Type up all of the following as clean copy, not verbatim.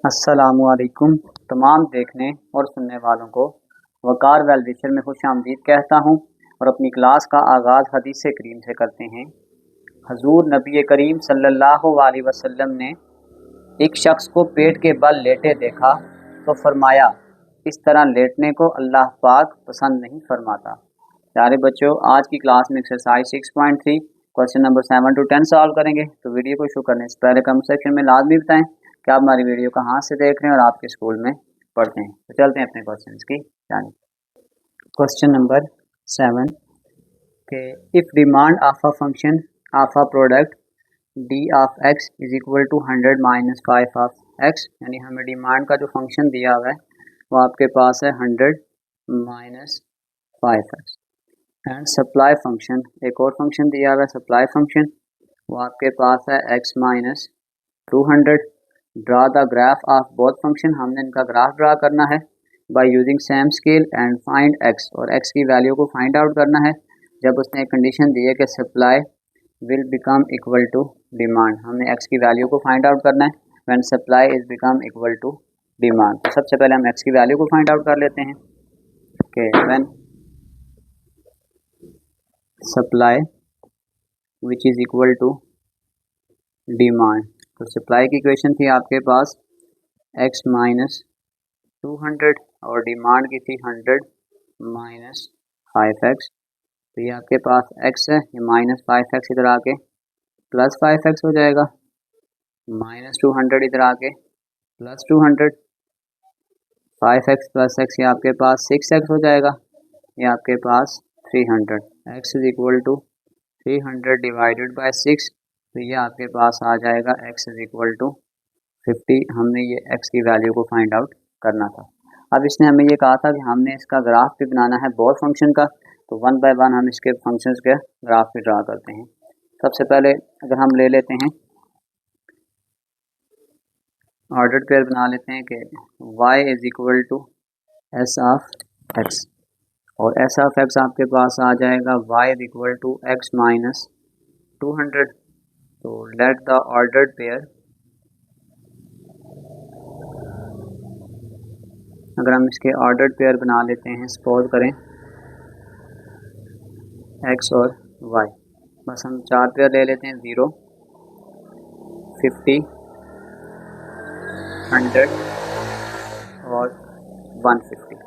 अस्सलामुअलैकुम तमाम देखने और सुनने वालों को वकार वेल विशर में खुश आमदीद कहता हूँ और अपनी क्लास का आगाज़ हदीस करीम से करते हैं। हजूर नबी करीम सल्लल्लाहु अलैहि वसल्लम ने एक शख्स को पेट के बल लेटे देखा तो फरमाया, इस तरह लेटने को अल्लाह पाक पसंद नहीं फरमाता। प्यारे बच्चों, आज की क्लास में exercise 6.3 question number 7 to 10 solve करेंगे। तो वीडियो को शुरू करने से पहले कमेंट सेक्शन में लाजमी बताएं कि आप हमारी वीडियो कहाँ से देख रहे हैं और आपके स्कूल में पढ़ते हैं। तो चलते हैं अपने क्वेश्चन की जानिब। क्वेश्चन नंबर 7 के if demand of a function of a product D of X is equal to 100 minus 5 of X, यानी हमें डिमांड का जो फंक्शन दिया हुआ है वो आपके पास है 100 minus 5x and supply function, एक और फंक्शन दिया हुआ है सप्लाई फंक्शन, वो आपके पास है x minus 200। Draw the graph of both function, हमने इनका ग्राफ ड्रा करना है by using same scale and find x, और x की वैल्यू को फाइंड आउट करना है जब उसने एक कंडीशन दी है कि supply will become equal to demand. हमने x की वैल्यू को फाइंड आउट करना है when supply is become equal to demand. तो सबसे पहले हम x की वैल्यू को फाइंड आउट कर लेते हैं कि when supply which is equal to demand. तो सप्लाई की इक्वेशन थी आपके पास x माइनस 200 और डिमांड की थी 100 माइनस 5x। तो ये आपके पास x है, ये माइनस 5x इधर आके प्लस 5x हो जाएगा, माइनस 200 इधर आके प्लस 200, 5x प्लस x ये आपके पास 6x हो जाएगा, ये आपके पास 300। x is equal to 300 divided by 6, तो ये आपके पास आ जाएगा x इज इक्वल टू 50। हमने ये x की वैल्यू को फाइंड आउट करना था। अब इसने हमें ये कहा था कि हमने इसका ग्राफ भी बनाना है बोथ फंक्शन का, तो वन बाय वन हम इसके फंक्शंस के ग्राफ भी ड्रा करते हैं। सबसे पहले अगर हम ले लेते हैं ऑर्डर्ड पेयर बना लेते हैं कि y is equal to S of x, और एस ऑफ x आपके पास आ जाएगा y is equal to x minus 200। तो लेट द ऑर्डर्ड पेयर, अगर हम इसके ऑर्डर्ड पेयर बना लेते हैं, सपोज करें x और y, बस हम चार पेयर ले लेते हैं 0, 50, 100 और 150।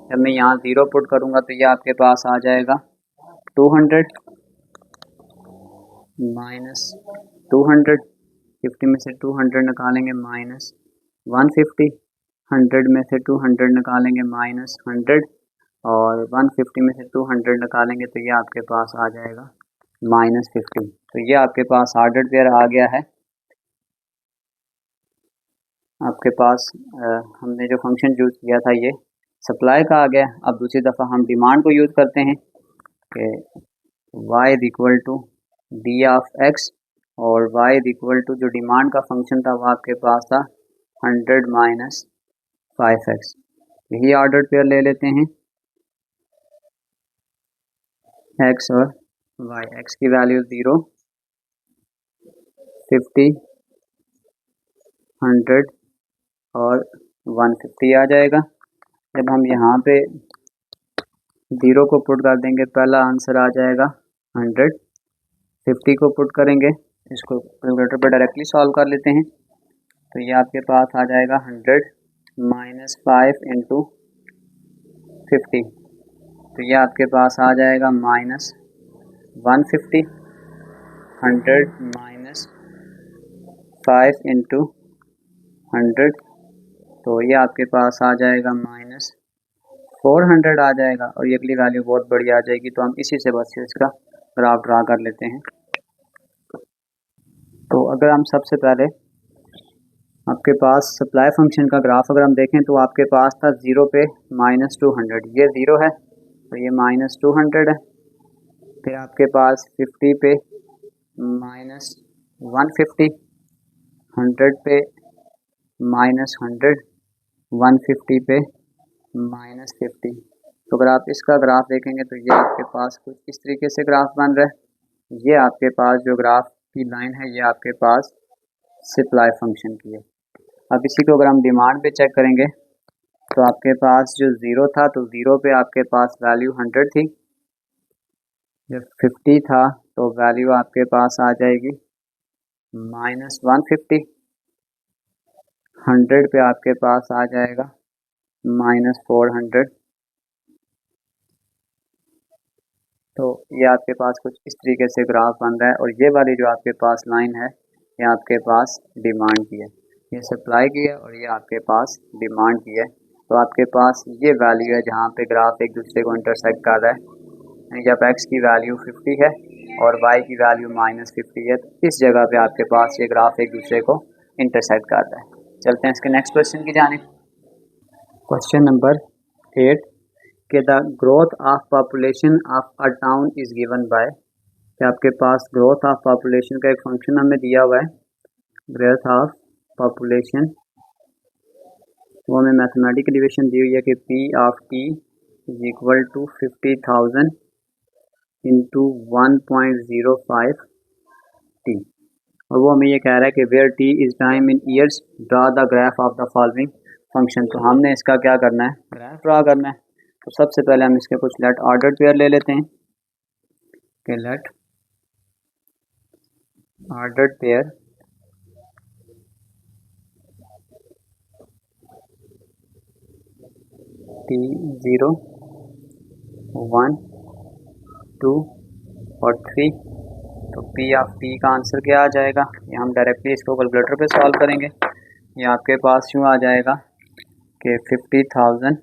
जब मैं यहाँ 0 पुट करूँगा तो ये आपके पास आ जाएगा 200 माइनस 200, 50 में से 200 निकालेंगे माइनस 150, 100 में से 200 निकालेंगे माइनस 100 और 150 में से 200 निकालेंगे तो ये आपके पास आ जाएगा माइनस 50। तो ये आपके पास ऑर्डर्ड पेयर आ गया है। आपके पास हमने जो फंक्शन यूज़ किया था ये सप्लाई का आ गया। अब दूसरी दफ़ा हम डिमांड को यूज़ करते हैं कि y is equal to D of x, और y इज इक्वल टू जो डिमांड का फंक्शन था वो आपके पास था 100 माइनस 5x। यही ऑर्डर पेयर ले लेते हैं x और y। x की वैल्यू 0, 50, 100 और 150 आ जाएगा। जब हम यहाँ पे 0 को पुट कर देंगे पहला आंसर आ जाएगा 100, 50 को पुट करेंगे, इसको कैलकुलेटर पर डायरेक्टली सॉल्व कर लेते हैं, तो ये आपके पास आ जाएगा 100 माइनस 5 इंटू 50, तो ये आपके पास आ जाएगा माइनस 150, 100 माइनस 5 इंटू 100, तो ये आपके पास आ जाएगा माइनस 400 आ जाएगा, और ये अगली वैल्यू बहुत बड़ी आ जाएगी, तो हम इसी से बस इसका ग्राफ ड्रा कर लेते हैं। तो अगर हम सबसे पहले आपके पास सप्लाई फंक्शन का ग्राफ अगर हम देखें तो आपके पास था 0 पे माइनस 200, ये 0 है तो ये माइनस 200 है। फिर आपके पास 50 पे माइनस 150, 100 पे माइनस 100, 150 पे माइनस 50। तो अगर आप इसका ग्राफ देखेंगे तो ये आपके पास कुछ इस तरीके से ग्राफ बन रहा है। ये आपके पास जो ग्राफ की लाइन है ये आपके पास सप्लाई फंक्शन की है। अब इसी को अगर हम डिमांड पे चेक करेंगे तो आपके पास जो ज़ीरो था तो ज़ीरो पे आपके पास वैल्यू 100 थी, जब 50 था तो वैल्यू आपके पास आ जाएगी -150, 100 पे आपके पास आ जाएगा -400। तो ये आपके पास कुछ इस तरीके से ग्राफ बन रहा है और ये वाली जो आपके पास लाइन है ये आपके पास डिमांड की है, ये सप्लाई की है और ये आपके पास डिमांड की है। तो आपके पास ये वैल्यू है जहाँ पे ग्राफ एक दूसरे को इंटरसेक्ट कर रहा है, जब x की वैल्यू 50 है और y की वैल्यू -50 है तो इस जगह पे आपके पास ये ग्राफ एक दूसरे को इंटरसेक्ट कर रहा है। चलते हैं इसके नेक्स्ट क्वेश्चन की जानिब। क्वेश्चन नंबर 8 कि the growth of population of a town is given by, कि आपके पास ग्रोथ ऑफ पॉपुलेशन का एक फंक्शन हमें दिया हुआ है, ग्रोथ ऑफ पॉपुलेशन, वो हमें मैथमेटिकल डिवीजन दी हुई है कि P of T is equal to 50,000 into 1.05 T, और वो हमें ये कह रहा है कि where T is time in years draw the graph of the following function. तो हमने इसका क्या करना है, ग्राफ ड्रा करना है। तो सबसे पहले हम इसके कुछ लेट ऑर्डर पेयर ले लेते हैं कि लेट ऑर्डर पेयर T0, 1, 2 और 3। तो P ऑफ T का आंसर क्या आ जाएगा, ये हम डायरेक्टली इसको कैलकुलेटर पे सॉल्व करेंगे। ये आपके पास यूँ आ जाएगा कि 50,000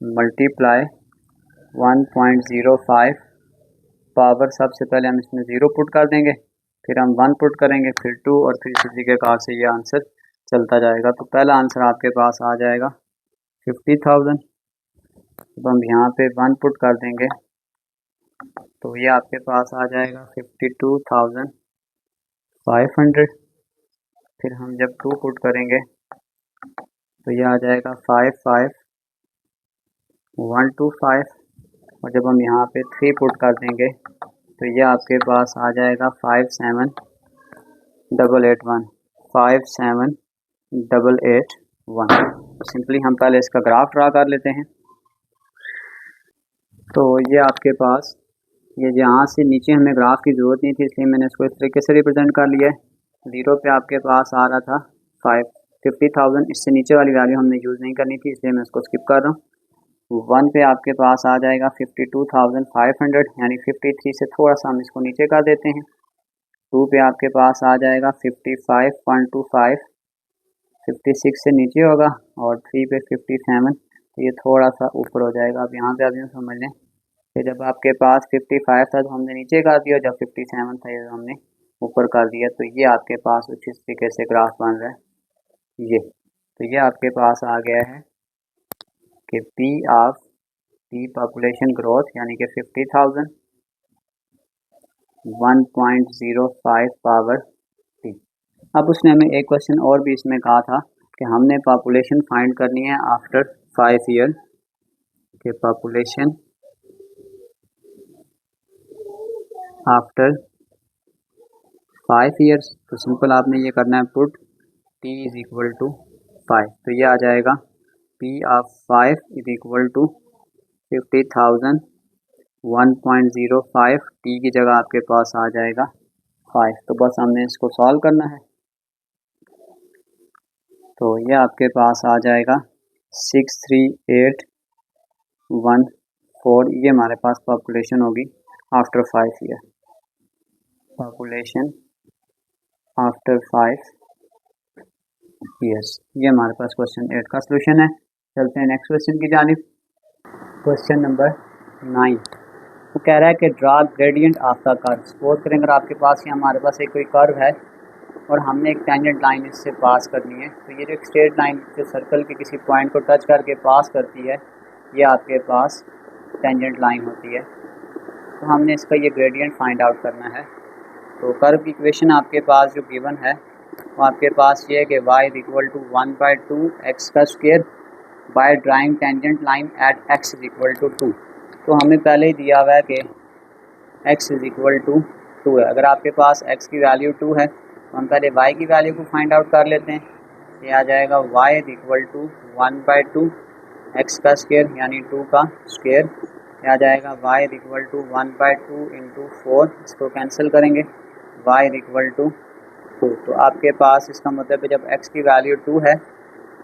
मल्टीप्लाई 1.05 पावर, सबसे पहले हम इसमें 0 पुट कर देंगे, फिर हम 1 पुट करेंगे, फिर 2 और फिर इसी तरीके कार से ये आंसर चलता जाएगा। तो पहला आंसर आपके पास आ जाएगा 50,000। अब हम यहाँ पे 1 पुट कर देंगे तो ये आपके पास आ जाएगा 52,500। फिर हम जब 2 पुट करेंगे तो ये आ जाएगा 55,125, और जब हम यहाँ पे 3 पुट कर देंगे तो ये आपके पास आ जाएगा 57,881, 57,881। तो सिंपली हम पहले इसका ग्राफ ड्रा कर लेते हैं। तो ये आपके पास ये जहाँ से नीचे हमें ग्राफ की ज़रूरत नहीं थी इसलिए मैंने इसको इस तरीके से रिप्रेजेंट कर लिया है। 0 पे आपके पास आ रहा था 50,000, इससे नीचे वाली वैल्यू हमने यूज़ नहीं करनी थी इसलिए मैं इसको स्किप कर रहा हूँ। 1 पे आपके पास आ जाएगा 52,500, यानी 53 से थोड़ा सा हम इसको नीचे कर देते हैं। 2 पे आपके पास आ जाएगा 55.25, 56 से नीचे होगा, और 3 पे 57, तो ये थोड़ा सा ऊपर हो जाएगा। अब यहाँ पे आप यूँ समझ लें कि जब आपके पास 55 था तो हमने नीचे कर दिया, जब 57 था ये हमने ऊपर कर दिया। तो ये आपके पास कुछ इस तरीके से ग्राफ बन रहा है ये। तो ये आपके पास आ गया है कि P of T population growth यानी कि 50,000, 1.05 पावर T। अब उसने हमें एक क्वेश्चन और भी इसमें कहा था कि हमने पॉपुलेशन फाइंड करनी है आफ्टर 5 ईयर, कि पॉपुलेशन आफ्टर 5 ईयर्स। तो सिंपल आपने ये करना है put T is equal to 5, तो ये आ जाएगा P of 5 is equal to 50,000, 1.05 T की जगह आपके पास आ जाएगा 5। तो बस हमने इसको सॉल्व करना है। तो ये आपके पास आ जाएगा 63814, ये हमारे पास पॉपुलेशन होगी after 5 year, population after 5 years. ये हमारे पास क्वेश्चन 8 का सलूशन है। चलते हैं नेक्स्ट क्वेश्चन की जानिब। क्वेश्चन नंबर 9, वो कह रहा है कि draw gradient of the curve. Suppose करें अगर आपके पास ये हमारे पास एक कोई कर्व है और हमने एक टेंजेंट लाइन इससे पास करनी है, तो ये जो एक स्ट्रेट लाइन जो सर्कल के किसी पॉइंट को टच करके पास करती है ये आपके पास टेंजेंट लाइन होती है। तो हमने इसका ये ग्रेडियंट फाइंड आउट करना है। तो कर्व की इक्वेशन आपके पास जो गिवन है वो आपके पास ये है कि y is equal to 1/2 x का square by drawing tangent line at x is equal to 2। तो हमें पहले ही दिया हुआ है कि x इज इक्वल टू 2 है। अगर आपके पास x की वैल्यू 2 है तो हम पहले y की वैल्यू को फाइंड आउट कर लेते हैं। ये आ जाएगा y इक्वल टू 1/2 x का स्क्वायर यानी 2 का स्क्वायर। ये आ जाएगा y इक्वल टू 1/2 इंटू 4, इसको कैंसिल करेंगे, y इक्वल टू 2। तो आपके पास इसका मतलब है जब x की वैल्यू 2 है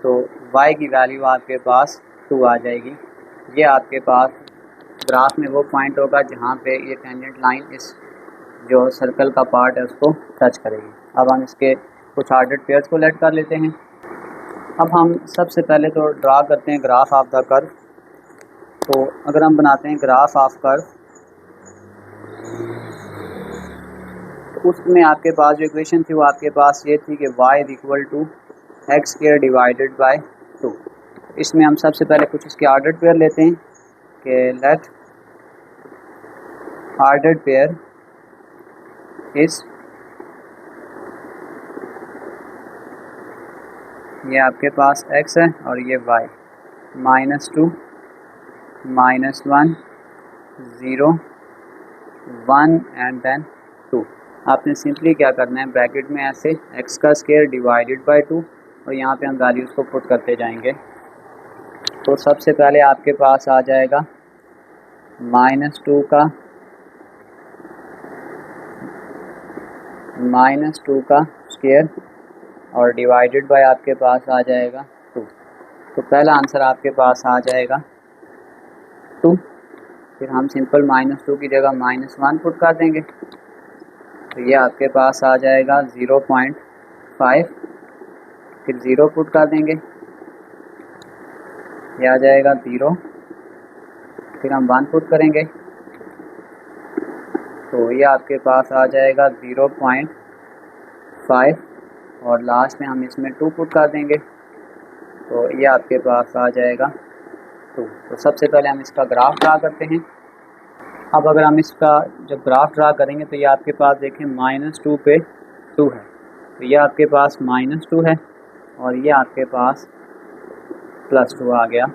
तो y की वैल्यू आपके पास 2 आ जाएगी। ये आपके पास ग्राफ में वो पॉइंट होगा जहाँ पे ये टेंजेंट लाइन इस जो सर्कल का पार्ट है उसको टच करेगी। अब हम इसके कुछ ऑर्डर्ड पेयर्स को लेट कर लेते हैं। अब हम सबसे पहले तो ड्रा करते हैं ग्राफ ऑफ द कर्व। तो अगर हम बनाते हैं ग्राफ ऑफ कर्व तो उसमें आपके पास जो इक्वेशन थी वो आपके पास ये थी कि y equal to X square divided by 2। इसमें हम सबसे पहले कुछ इसके ऑर्डर्ड पेयर लेते हैं कि लेट ऑर्डर्ड पेयर इस, ये आपके पास x है और ये y, -2 -1 0 1 एंड देन 2। आपने सिंपली क्या करना है, ब्रैकेट में ऐसे x का स्क्वायर डिवाइडेड बाय 2 और यहाँ पे हम वैल्यूज़ को पुट करते जाएंगे। तो सबसे पहले आपके पास आ जाएगा -2 का स्क्वायर और डिवाइडेड बाय आपके पास आ जाएगा 2। तो पहला आंसर आपके पास आ जाएगा 2। फिर हम सिंपल -2 की जगह -1 पुट कर देंगे तो ये आपके पास आ जाएगा 0.5। फिर 0 पुट कर देंगे, ये आ जाएगा 0। फिर हम 1 पुट करेंगे तो ये आपके पास आ जाएगा 0.5 और लास्ट में हम इसमें 2 पुट कर देंगे तो ये आपके पास आ जाएगा 2। तो सबसे पहले हम इसका ग्राफ ड्रा करते हैं। अब अगर हम इसका जब ग्राफ ड्रा करेंगे तो ये आपके पास देखें -2 पे 2 है तो ये आपके पास -2 है और ये आपके पास +2 आ गया।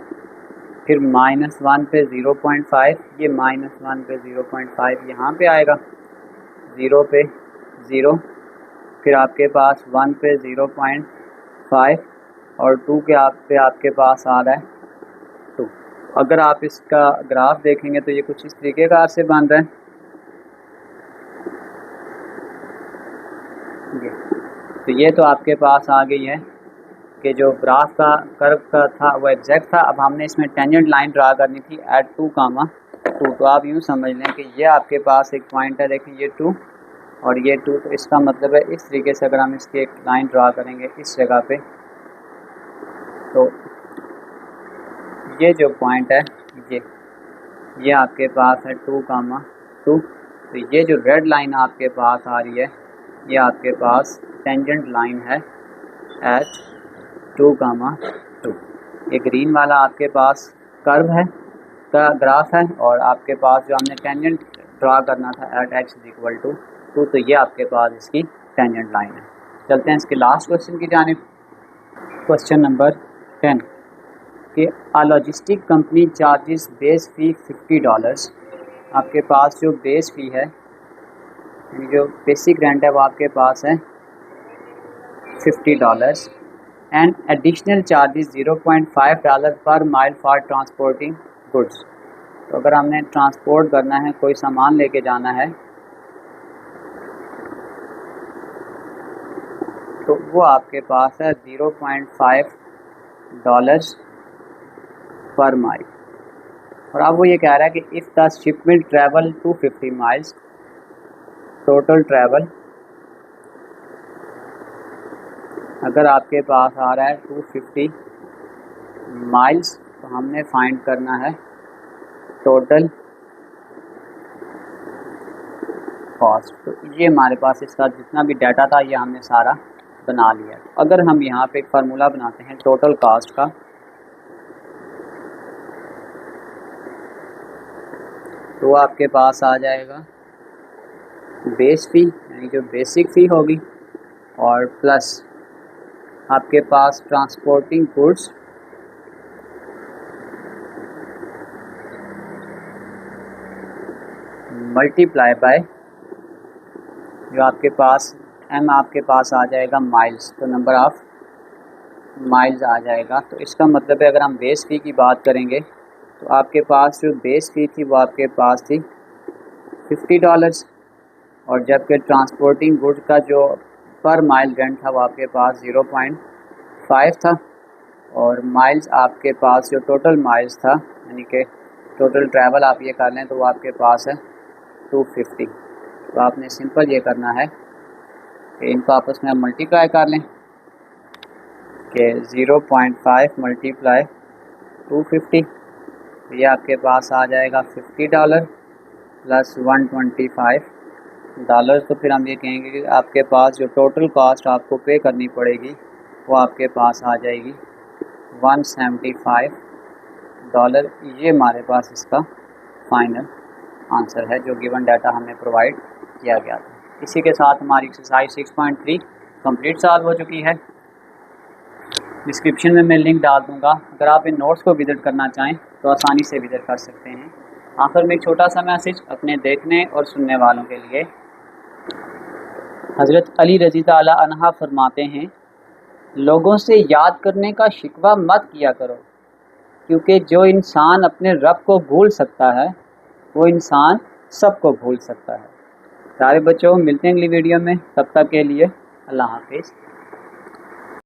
फिर -1 पे 0.5, ये -1 पे 0.5 यहाँ पे आएगा, 0 पे 0, फिर आपके पास 1 पे 0.5 और 2 के आपके पास आ रहा है 2। अगर आप इसका ग्राफ देखेंगे तो ये कुछ इस तरीके का से बन रहा है। तो ये तो आपके पास आ गई है कि जो ग्राफ का कर्व का था वो एग्जैक्ट था। अब हमने इसमें टेंजेंट लाइन ड्रा करनी थी एट 2, 2। तो आप यूँ समझ लें कि ये आपके पास एक पॉइंट है, देखिए ये 2 और ये 2। तो इसका मतलब है इस तरीके से अगर हम इसकी एक लाइन ड्रा करेंगे इस जगह पे तो ये जो पॉइंट है ये आपके पास है 2, 2। तो ये जो रेड लाइन आपके पास आ रही है ये आपके पास टेंजेंट लाइन है एट 2, 2। ये ग्रीन वाला आपके पास कर्व है का ग्राफ है और आपके पास जो हमने टेंजेंट ड्रा करना था एट x इक्वल टू 2 तो ये आपके पास इसकी टेंजेंट लाइन है। चलते हैं इसके लास्ट क्वेश्चन की जानिब। क्वेश्चन नंबर 10 कि a logistic company charges base fee $50। आपके पास जो बेस फ़ी है जो बेसिक रेंट है वो आपके पास है $50 and additional charges $0.5 per mile for transporting goods. तो अगर हमने ट्रांसपोर्ट करना है, कोई सामान लेके जाना है तो वो आपके पास है $0.5 पर माइल। और अब वो ये कह रहा है कि if the shipment travel 250 miles, total travel अगर आपके पास आ रहा है 250 माइल्स तो हमने फाइंड करना है टोटल कॉस्ट। तो ये हमारे पास इसका जितना भी डाटा था ये हमने सारा बना लिया। अगर हम यहाँ पे एक फार्मूला बनाते हैं टोटल कॉस्ट का तो आपके पास आ जाएगा बेस फ़ी यानी जो बेसिक फ़ी होगी और प्लस आपके पास ट्रांसपोर्टिंग गुड्स मल्टीप्लाई बाय जो आपके पास एम आपके पास आ जाएगा माइल्स, तो नंबर ऑफ माइल्स आ जाएगा। तो इसका मतलब है अगर हम बेस फ़ी की बात करेंगे तो आपके पास जो बेस फ़ी थी वो आपके पास थी $50, और जबकि ट्रांसपोर्टिंग गुड्स का जो पर माइल रेंट था वो आपके पास 0.5 था, और माइल्स आपके पास जो टोटल माइल्स था यानी कि टोटल ट्रैवल आप ये कर लें तो वो आपके पास है 250। तो आपने सिंपल ये करना है कि इनको आपस में मल्टीप्लाई कर लें कि 0.5 मल्टीप्लाई 250, ये आपके पास आ जाएगा $50 प्लस $125। तो फिर हम ये कहेंगे कि आपके पास जो टोटल कॉस्ट आपको पे करनी पड़ेगी वो आपके पास आ जाएगी $175। ये हमारे पास इसका फाइनल आंसर है जो गिवन डाटा हमें प्रोवाइड किया गया था। इसी के साथ हमारी एक्सरसाइज 6.3 कंप्लीट सॉल्व हो चुकी है। डिस्क्रिप्शन में मैं लिंक डाल दूँगा, अगर आप इन नोट्स को विज़िट करना चाहें तो आसानी से विज़िट कर सकते हैं। आखिर में एक छोटा सा मैसेज अपने देखने और सुनने वालों के लिए। हज़रत अली रज़ी ताला अन्हा फरमाते हैं, लोगों से याद करने का शिकवा मत किया करो, क्योंकि जो इंसान अपने रब को भूल सकता है वो इंसान सबको भूल सकता है। सारे बच्चों मिलते हैं अगली वीडियो में, तब तक के लिए अल्लाह हाफिज़।